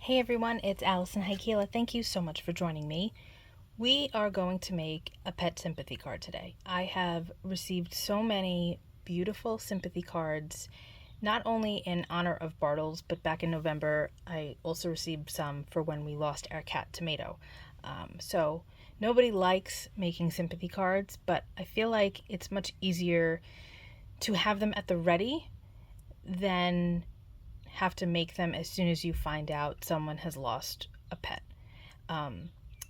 Hey everyone, it's Alison Heikkila. Thank you so much for joining me. We are going to make a pet sympathy card today. I have received so many beautiful sympathy cards, not only in honor of Bartles, but back in November I also received some for when we lost our cat Tomato. So nobody likes making sympathy cards, but I feel like it's much easier to have them at the ready than have to make them as soon as you find out someone has lost a pet.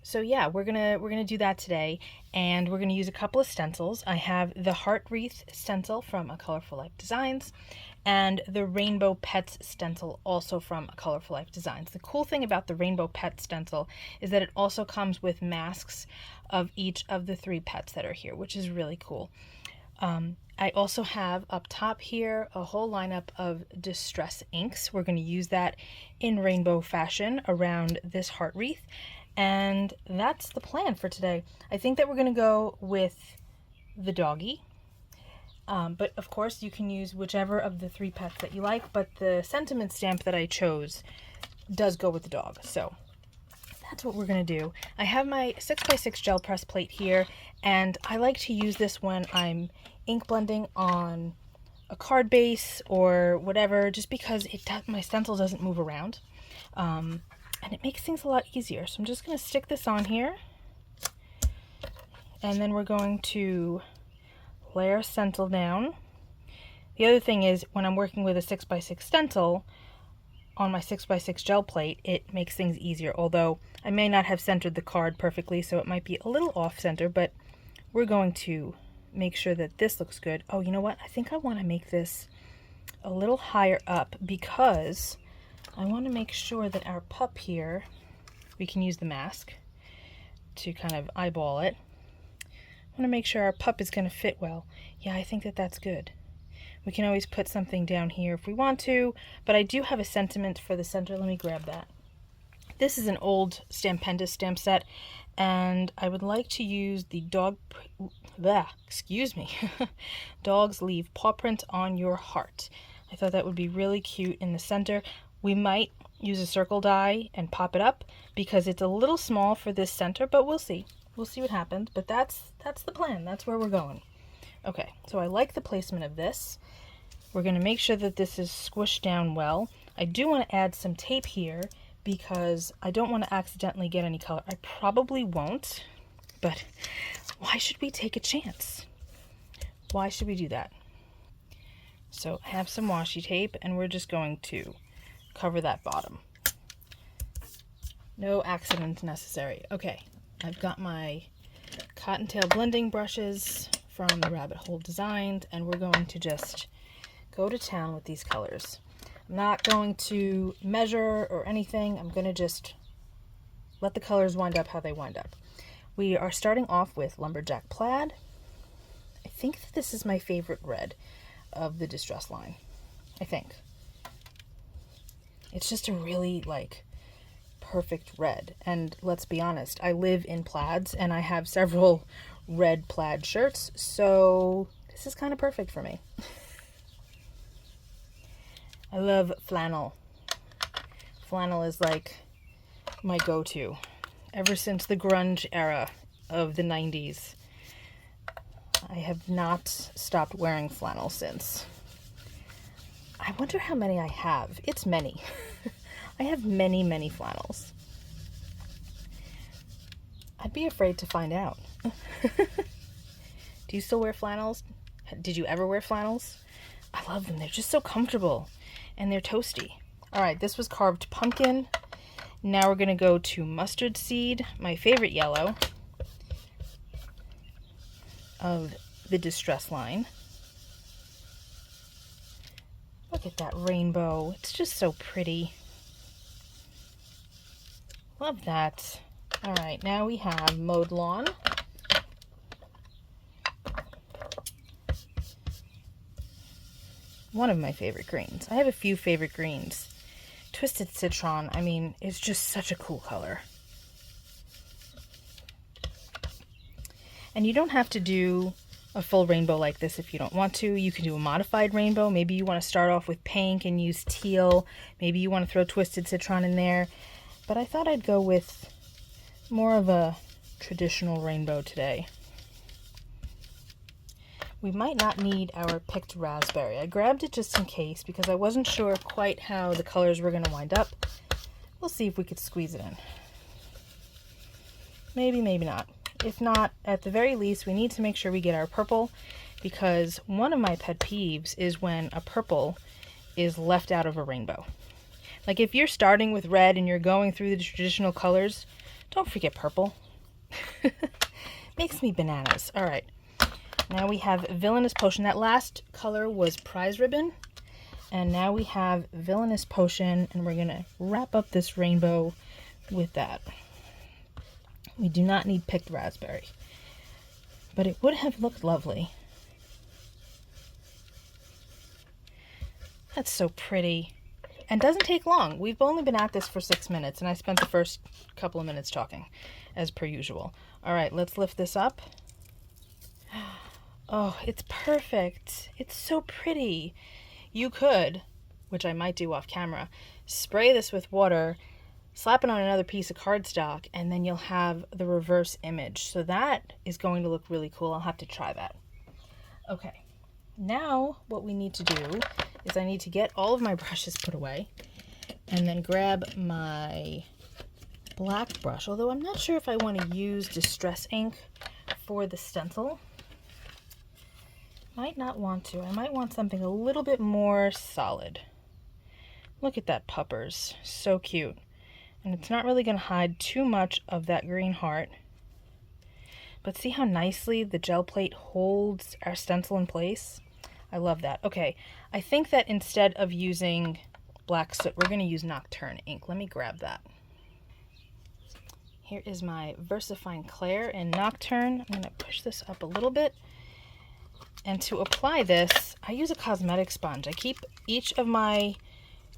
So yeah, we're gonna do that today, and we're gonna use a couple of stencils. I have the Heart Wreath stencil from A Colorful Life Designs, and the Rainbow Pets stencil also from A Colorful Life Designs. The cool thing about the Rainbow Pet stencil is that it also comes with masks of each of the 3 pets that are here, which is really cool. I also have up top here a whole lineup of distress inks. We're going to use that in rainbow fashion around this heart wreath, and that's the plan for today. I think that we're going to go with the doggy, but of course you can use whichever of the 3 pets that you like, but the sentiment stamp that I chose does go with the dog, so that's what we're going to do. I have my 6x6 gel press plate here, and I like to use this when I'm ink blending on a card base or whatever, just because my stencil doesn't move around, and it makes things a lot easier. So I'm just going to stick this on here, and then we're going to layer stencil down. The other thing is, when I'm working with a 6x6 stencil on my 6x6 gel plate, it makes things easier, although I may not have centered the card perfectly, so it might be a little off center, but we're going to make sure that this looks good. Oh, you know what? I think I want to make this a little higher up because I want to make sure that our pup here, we can use the mask to kind of eyeball it. I want to make sure our pup is going to fit well. Yeah, I think that that's good. We can always put something down here if we want to, but I do have a sentiment for the center. Let me grab that. This is an old Stampendous stamp set, and I would like to use the Dogs Leave Paw Print on Your Heart. I thought that would be really cute in the center. We might use a circle die and pop it up because it's a little small for this center, but we'll see. We'll see what happens, but that's the plan. That's where we're going. Okay, so I like the placement of this. We're going to make sure that this is squished down well. I do want to add some tape here because I don't want to accidentally get any color. I probably won't, but why should we take a chance? Why should we do that? So I have some washi tape, and we're just going to cover that bottom. No accidents necessary. Okay, I've got my cottontail blending brushes from the Rabbit Hole Designs, and we're going to just go to town with these colors. I'm not going to measure or anything. I'm going to just let the colors wind up how they wind up. We are starting off with Lumberjack Plaid. I think that this is my favorite red of the Distress line. I think. It's just a really, perfect red. And let's be honest, I live in plaids, and I have several red plaid shirts, so this is kind of perfect for me. I love flannel. Flannel is my go-to. Ever since the grunge era of the 90s, I have not stopped wearing flannel since. I wonder how many I have. It's many. I have many, many flannels. I'd be afraid to find out. Do you still wear flannels? Did you ever wear flannels? I love them. They're just so comfortable. And they're toasty. Alright, this was carved pumpkin. Now we're going to go to mustard seed, my favorite yellow of the Distress line. Look at that rainbow. It's just so pretty. Love that. Alright, now we have Mowed Lawn. One of my favorite greens. I have a few favorite greens. Twisted Citron, I mean, it's just such a cool color. And you don't have to do a full rainbow like this if you don't want to. You can do a modified rainbow. Maybe you want to start off with pink and use teal. Maybe you want to throw Twisted Citron in there. But I thought I'd go with more of a traditional rainbow today. We might not need our picked raspberry. I grabbed it just in case because I wasn't sure quite how the colors were going to wind up. We'll see if we could squeeze it in. Maybe, maybe not. If not, at the very least, we need to make sure we get our purple, because one of my pet peeves is when a purple is left out of a rainbow. Like if you're starting with red and you're going through the traditional colors, don't forget purple. Makes me bananas. All right. Now we have Villainous Potion. That last color was Prize Ribbon. And now we have Villainous Potion, and we're going to wrap up this rainbow with that. We do not need picked raspberry, but it would have looked lovely. That's so pretty. And doesn't take long. We've only been at this for 6 minutes, and I spent the first couple of minutes talking, as per usual. All right, let's lift this up. Oh, it's perfect. It's so pretty. You could, which I might do off camera, spray this with water, slap it on another piece of cardstock, and then you'll have the reverse image. So that is going to look really cool. I'll have to try that. Okay, now what we need to do is I need to get all of my brushes put away and then grab my black brush, although I'm not sure if I want to use Distress ink for the stencil. Might not want to. I might want something a little bit more solid. Look at that puppers. So cute. And it's not really going to hide too much of that green heart. But see how nicely the gel plate holds our stencil in place? I love that. Okay, I think that instead of using black soot, we're going to use Nocturne ink. Let me grab that. Here is my VersaFine Clair in Nocturne. I'm going to push this up a little bit. And to apply this, I use a cosmetic sponge. I keep each of my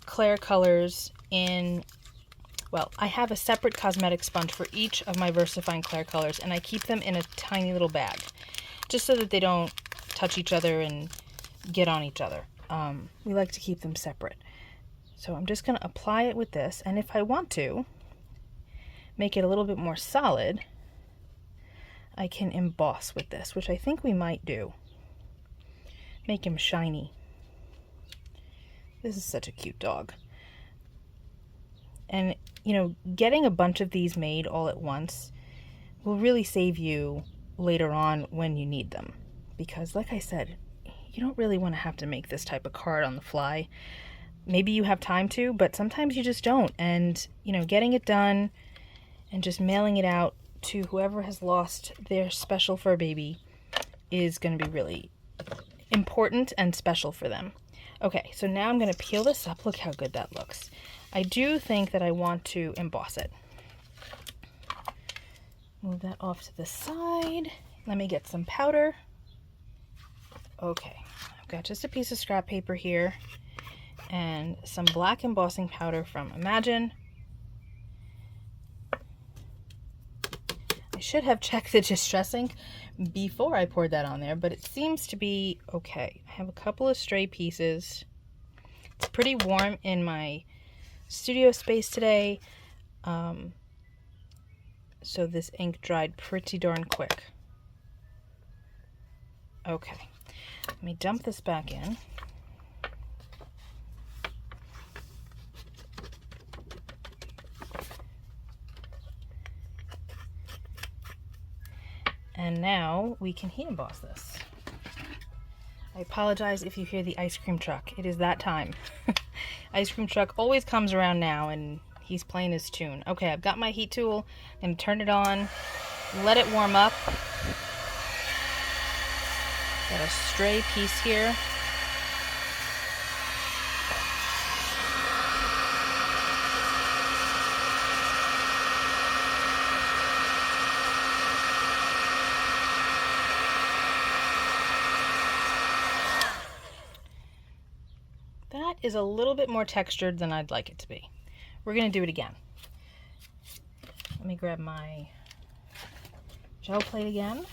Clair colors in... Well, I have a separate cosmetic sponge for each of my VersaFine Clair colors, and I keep them in a tiny little bag, just so that they don't touch each other and get on each other. We like to keep them separate. So I'm just going to apply it with this, and if I want to make it a little bit more solid, I can emboss with this, which I think we might do. Make him shiny. This is such a cute dog. And, you know, getting a bunch of these made all at once will really save you later on when you need them. Because, like I said, you don't really want to have to make this type of card on the fly. Maybe you have time to, but sometimes you just don't. And, you know, getting it done and just mailing it out to whoever has lost their special fur baby is going to be really important and special for them. Okay, so now I'm going to peel this up. Look how good that looks. I do think that I want to emboss it. Move that off to the side. Let me get some powder. Okay, I've got just a piece of scrap paper here and some black embossing powder from Imagine. I should have checked the Distress ink before I poured that on there, but it seems to be okay. I have a couple of stray pieces. It's pretty warm in my studio space today, so this ink dried pretty darn quick. Okay, let me dump this back in. And now we can heat emboss this. I apologize if you hear the ice cream truck. It is that time. Ice cream truck always comes around now and he's playing his tune. Okay, I've got my heat tool. I'm going to turn it on, let it warm up. Got a stray piece here. That is a little bit more textured than I'd like it to be. We're going to do it again. Let me grab my gel plate again.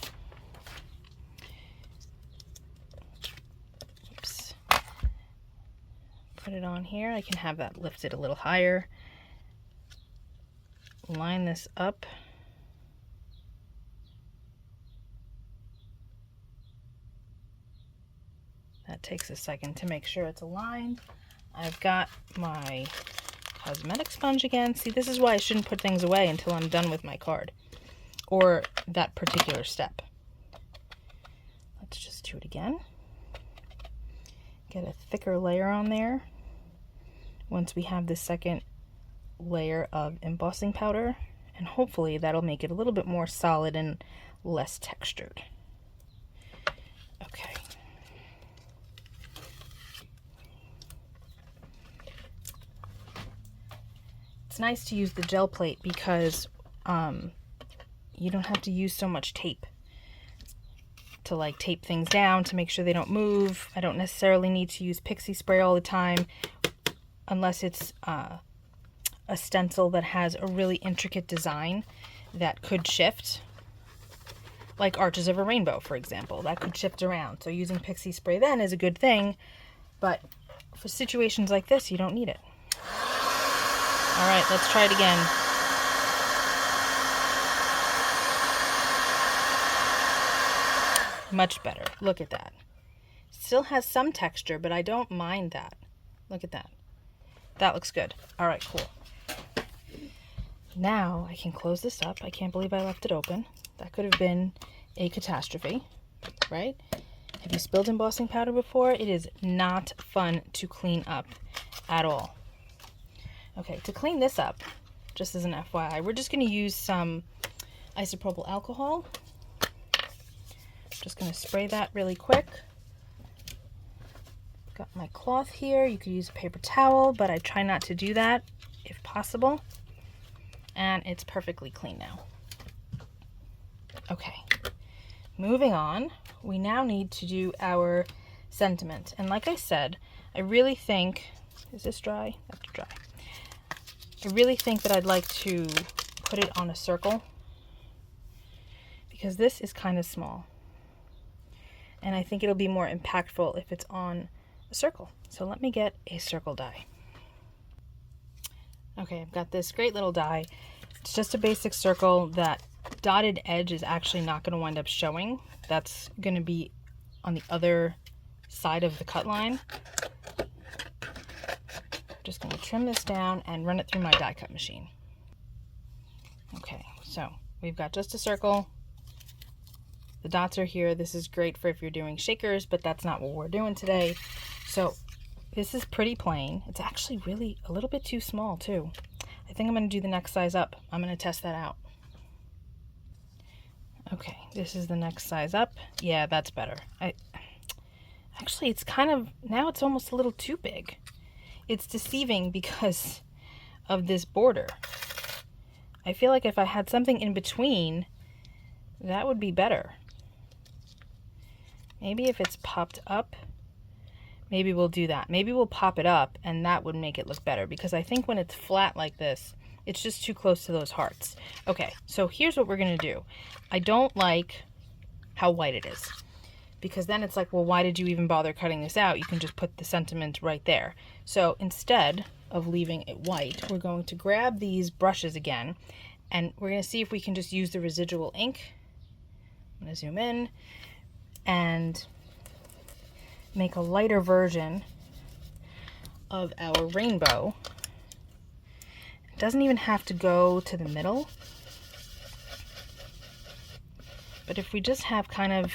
Put it on here. I can have that lifted a little higher. Line this up. That takes a second to make sure it's aligned. I've got my cosmetic sponge again. See, this is why I shouldn't put things away until I'm done with my card or that particular step. Let's just do it again. Get a thicker layer on there. Once we have the second layer of embossing powder, and hopefully that'll make it a little bit more solid and less textured. Okay. It's nice to use the gel plate because you don't have to use so much tape to like tape things down to make sure they don't move. I don't necessarily need to use pixie spray all the time unless it's a stencil that has a really intricate design that could shift, like Arches of a Rainbow, for example. That could shift around. So using pixie spray then is a good thing, but for situations like this, you don't need it. All right, let's try it again. Much better. Look at that. Still has some texture, but I don't mind that. Look at that. That looks good. All right, cool. Now I can close this up. I can't believe I left it open. That could have been a catastrophe, right? Have you spilled embossing powder before? It is not fun to clean up at all. Okay, to clean this up, just as an FYI, we're just going to use some isopropyl alcohol. Just going to spray that really quick. Got my cloth here. You could use a paper towel, but I try not to do that if possible. And it's perfectly clean now. Okay, moving on. We now need to do our sentiment. And like I said, I really think, is this dry? That's dry. I really think that I'd like to put it on a circle because this is kind of small. And I think it'll be more impactful if it's on a circle. So let me get a circle die. Okay, I've got this great little die. It's just a basic circle. That dotted edge is actually not going to wind up showing. That's going to be on the other side of the cut line. Just going to trim this down and run it through my die cut machine. Okay, so we've got just a circle. The dots are here. This is great for if you're doing shakers, but that's not what we're doing today. So this is pretty plain. It's actually really a little bit too small too. I think I'm going to do the next size up. I'm going to test that out. Okay, this is the next size up. Yeah, that's better. Actually, it's kind of, now it's almost a little too big. It's deceiving because of this border. I feel like if I had something in between, that would be better. Maybe if it's popped up, maybe we'll do that. Maybe we'll pop it up and that would make it look better because I think when it's flat like this, it's just too close to those hearts. Okay, so here's what we're going to do. I don't like how white it is because then it's like, well, why did you even bother cutting this out? You can just put the sentiment right there. So instead of leaving it white, we're going to grab these brushes again and we're going to see if we can just use the residual ink. I'm going to zoom in and make a lighter version of our rainbow. It doesn't even have to go to the middle, but if we just have kind of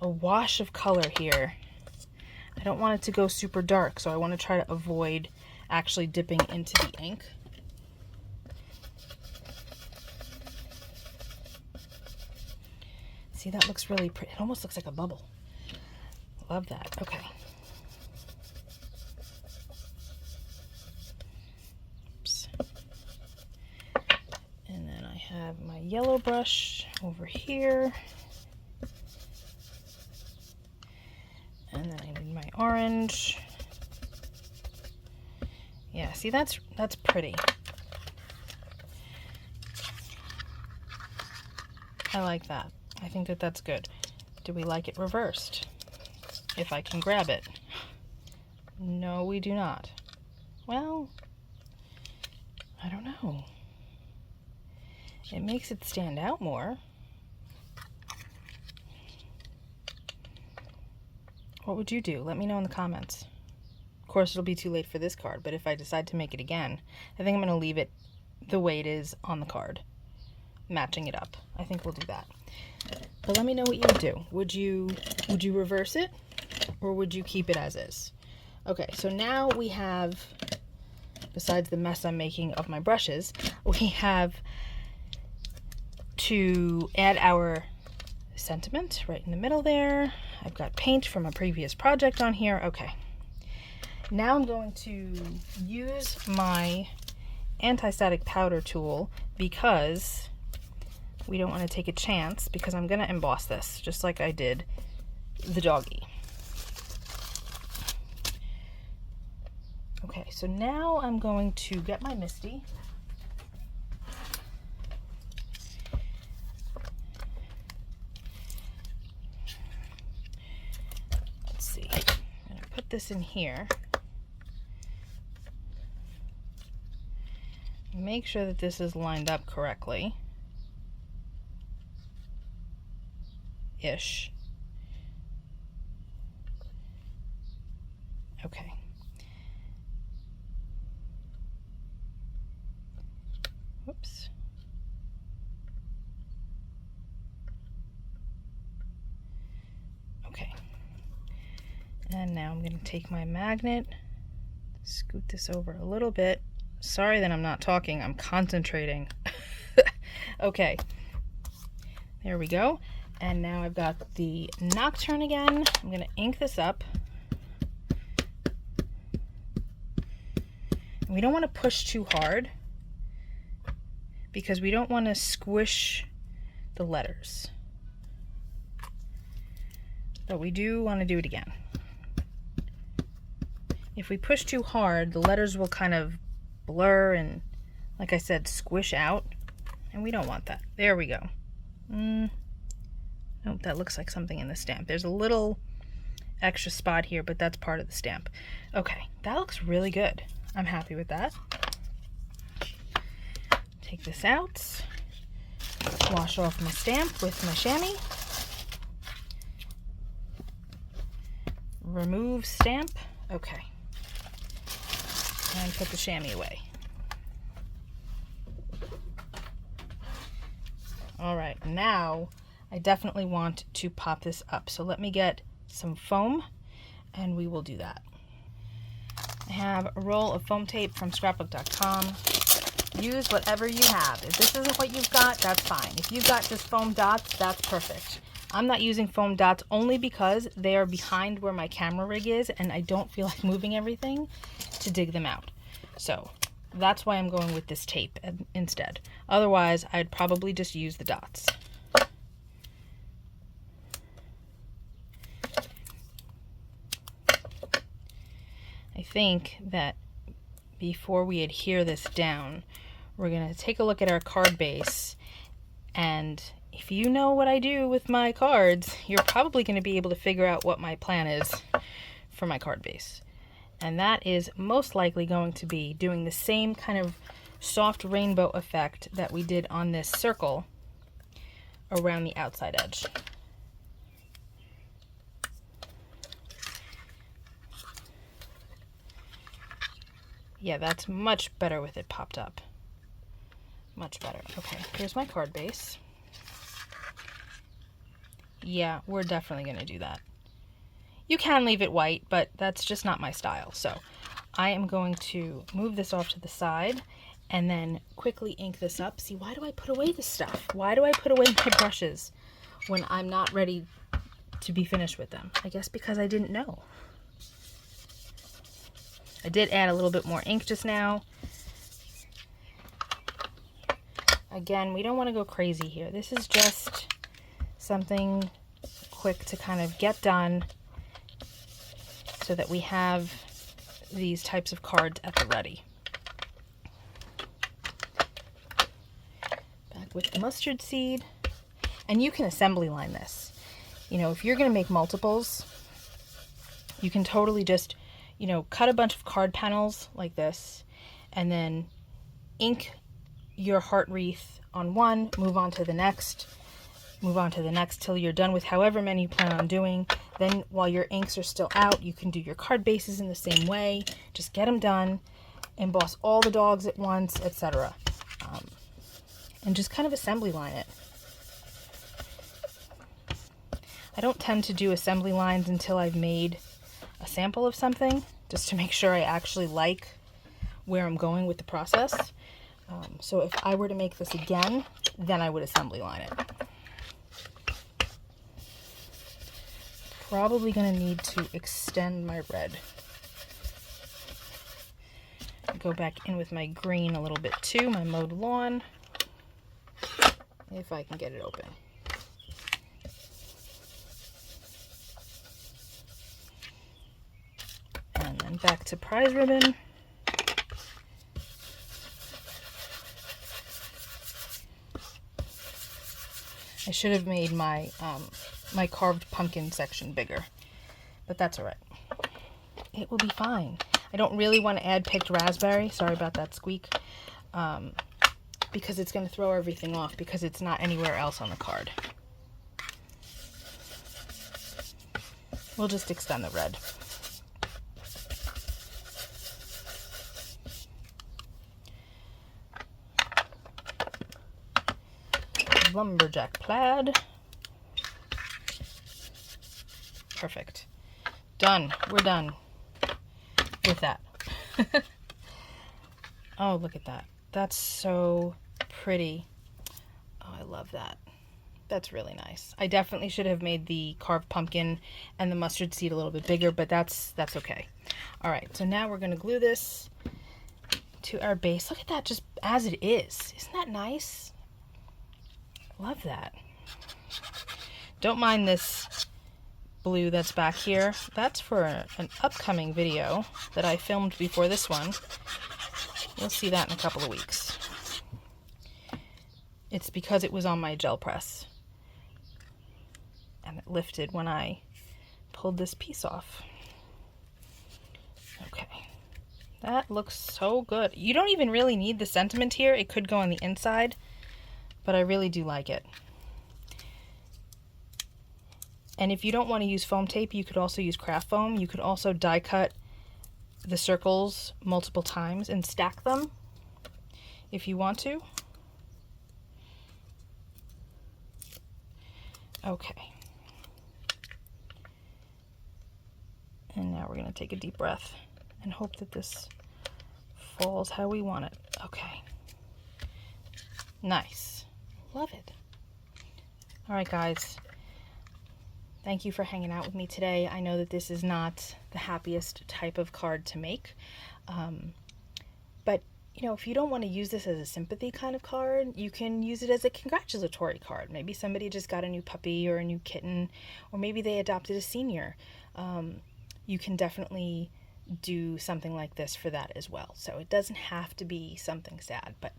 a wash of color here, I don't want it to go super dark, so I want to try to avoid actually dipping into the ink. See, that looks really pretty. It almost looks like a bubble. Love that. Okay. Oops. And then I have my yellow brush over here. And then I need my orange. Yeah, see, that's pretty. I like that. I think that that's good. Do we like it reversed? If I can grab it. No, we do not. Well, I don't know. It makes it stand out more. What would you do? Let me know in the comments. Of course, it'll be too late for this card, but if I decide to make it again, I think I'm going to leave it the way it is on the card, matching it up. I think we'll do that. But let me know what you would do. Would you reverse it, or would you keep it as is? Okay, so now we have, besides the mess I'm making of my brushes, we have to add our sentiment right in the middle there. I've got paint from a previous project on here. Okay. Now I'm going to use my anti-static powder tool because we don't want to take a chance, because I'm going to emboss this just like I did the doggy. Okay, so now I'm going to get my Misty. Let's see. I'm going to put this in here. Make sure that this is lined up correctly. Ish. Okay. Whoops. Okay. And now I'm going to take my magnet, scoot this over a little bit. Sorry that I'm not talking, I'm concentrating. Okay. There we go. And now I've got the Nocturne again. I'm going to ink this up. And we don't want to push too hard, because we don't want to squish the letters. But we do want to do it again. If we push too hard, the letters will kind of blur and, like I said, squish out. And we don't want that. There we go. Nope, that looks like something in the stamp. There's a little extra spot here, but that's part of the stamp. Okay, that looks really good. I'm happy with that. Take this out, wash off my stamp with my chamois, remove stamp, okay, and put the chamois away. All right, now I definitely want to pop this up, so let me get some foam and we will do that. I have a roll of foam tape from scrapbook.com. Use whatever you have. If this isn't what you've got, that's fine. If you've got just foam dots, that's perfect. I'm not using foam dots only because they are behind where my camera rig is and I don't feel like moving everything to dig them out. So that's why I'm going with this tape instead. Otherwise, I'd probably just use the dots. I think that before we adhere this down, we're going to take a look at our card base, and if you know what I do with my cards, you're probably going to be able to figure out what my plan is for my card base. And that is most likely going to be doing the same kind of soft rainbow effect that we did on this circle around the outside edge. Yeah, that's much better with it popped up. Much better. Okay, here's my card base. Yeah, we're definitely going to do that. You can leave it white, but that's just not my style. So I am going to move this off to the side and then quickly ink this up. See, why do I put away this stuff? Why do I put away my brushes when I'm not ready to be finished with them? I guess because I didn't know. I did add a little bit more ink just now. Again, we don't want to go crazy here. This is just something quick to kind of get done so that we have these types of cards at the ready. Back with the mustard seed. And you can assembly line this. You know, if you're going to make multiples, you can totally just you know, cut a bunch of card panels like this, and then ink your heart wreath on one, move on to the next till you're done with however many you plan on doing. Then while your inks are still out, you can do your card bases in the same way. Just get them done, emboss all the dogs at once, etc. And just kind of assembly line it. I don't tend to do assembly lines until I've made a sample of something, just to make sure I actually like where I'm going with the process. So if I were to make this again, then I would assembly line it. Probably going to need to extend my red. Go back in with my green a little bit too, my mowed lawn, if I can get it open. And then back to prize ribbon. I should have made my my carved pumpkin section bigger, but that's all right. It will be fine. I don't really want to add picked raspberry. Sorry about that squeak. Because it's going to throw everything off because it's not anywhere else on the card. We'll just extend the red. Lumberjack plaid. Perfect. Done. We're done with that. Oh, look at that. That's so pretty. Oh, I love that. That's really nice. I definitely should have made the carved pumpkin and the mustard seed a little bit bigger, but that's okay. All right, so now we're going to glue this to our base. Look at that, just as it is. Isn't that nice? Love that. Don't mind this blue that's back here. That's for an upcoming video that I filmed before this one. You'll see that in a couple of weeks. It's because it was on my gel press and it lifted when I pulled this piece off. Okay, that looks so good. You don't even really need the sentiment here. It could go on the inside, but I really do like it. And if you don't want to use foam tape, you could also use craft foam. You could also die cut the circles multiple times and stack them if you want to. Okay. And now we're going to take a deep breath and hope that this falls how we want it. Okay. Nice. Love it. All right, guys. Thank you for hanging out with me today. I know that this is not the happiest type of card to make, but you know, if you don't want to use this as a sympathy kind of card, you can use it as a congratulatory card. Maybe somebody just got a new puppy or a new kitten, or maybe they adopted a senior. You can definitely do something like this for that as well. So it doesn't have to be something sad, but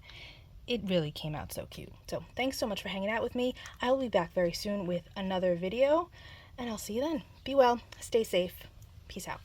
it really came out so cute. So thanks so much for hanging out with me. I will be back very soon with another video, and I'll see you then. Be well, stay safe. Peace out.